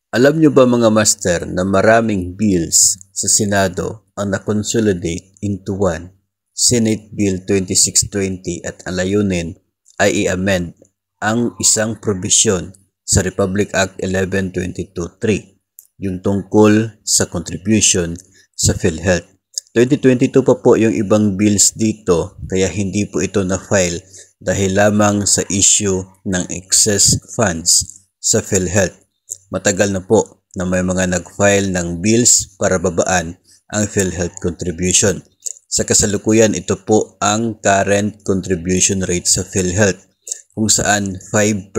Alam nyo ba mga master na maraming bills sa Senado ang na-consolidate into one, Senate Bill 2620 at ang layunin ay i-amend ang isang probisyon sa Republic Act 1122.3, yung tungkol sa contribution sa PhilHealth. 2022 pa po yung ibang bills dito kaya hindi po ito na-file dahil lamang sa issue ng excess funds sa PhilHealth. Matagal na po na may mga nag-file ng bills para babaan ang PhilHealth contribution. Sa kasalukuyan, ito po ang current contribution rate sa PhilHealth kung saan 5%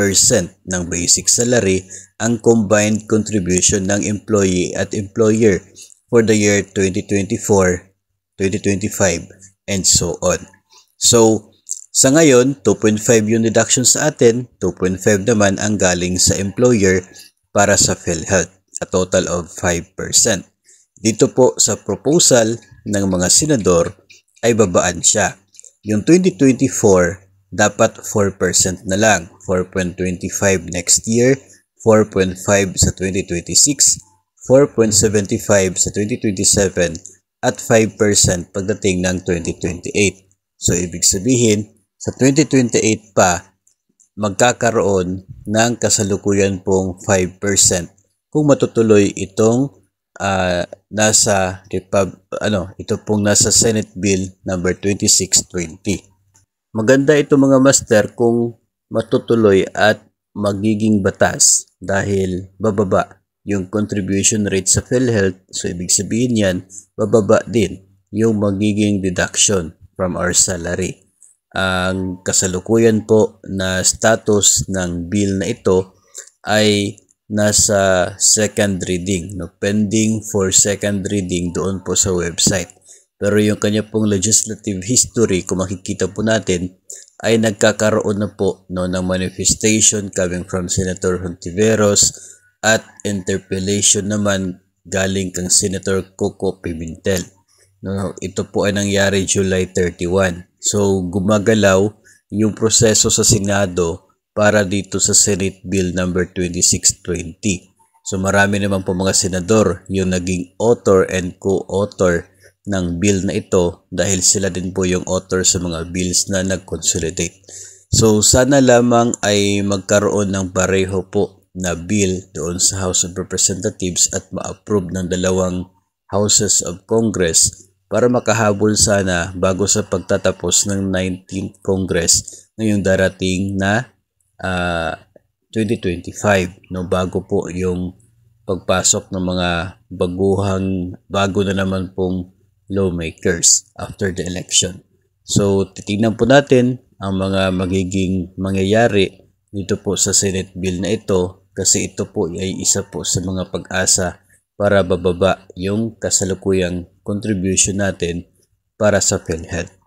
ng basic salary ang combined contribution ng employee at employer for the year 2024, 2025, and so on. So, sa ngayon, 2.5 yung deduction sa atin, 2.5 naman ang galing sa employer para sa PhilHealth, a total of 5%. Dito po sa proposal ng mga senador ay babaan siya. Yung 2024, dapat 4% na lang, 4.25 next year, 4.5 sa 2026, 4.75 sa 2027, at 5% pagdating ng 2028. So, ibig sabihin, sa 2028 pa, magkakaroon ng kasalukuyan pong 5% kung matutuloy itong ito pong nasa Senate Bill number 2620. Maganda ito mga master kung matutuloy at magiging batas dahil bababa yung contribution rate sa PhilHealth. So ibig sabihin yan, bababa din yung magiging deduction from our salary. Ang kasalukuyan po na status ng bill na ito ay nasa second reading, pending for second reading doon po sa website. Pero yung kanya pong legislative history, kung makikita po natin, ay nagkakaroon na po ng manifestation coming from Senator Hontiveros at interpellation naman galing kang Senator Coco Pimentel. Ito po ay nangyari July 31. So, gumagalaw yung proseso sa Senado para dito sa Senate Bill number 2620. So, marami naman po mga senador yung naging author and co-author ng bill na ito dahil sila din po yung author sa mga bills na nag-consolidate. So, sana lamang ay magkaroon ng pareho po na bill doon sa House of Representatives at ma-approve ng dalawang Houses of Congress para makahabol sana bago sa pagtatapos ng 19th Congress ngayong darating na 2025, bago po yung pagpasok ng mga bago na naman pong lawmakers after the election. So, titingnan po natin ang mga magiging mangyayari dito po sa Senate Bill na ito kasi ito po ay isa po sa mga pag-asa para bababa yung kasalukuyang contribution natin para sa PhilHealth.